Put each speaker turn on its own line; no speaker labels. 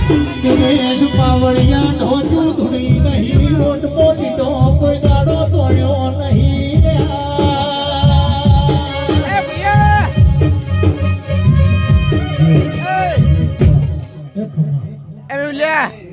પાવળિયા ઢોચું ધૂણી નહીં રોટ મોટી તો કોઈ દાડો તોડ્યો નહીં
એ લ્યા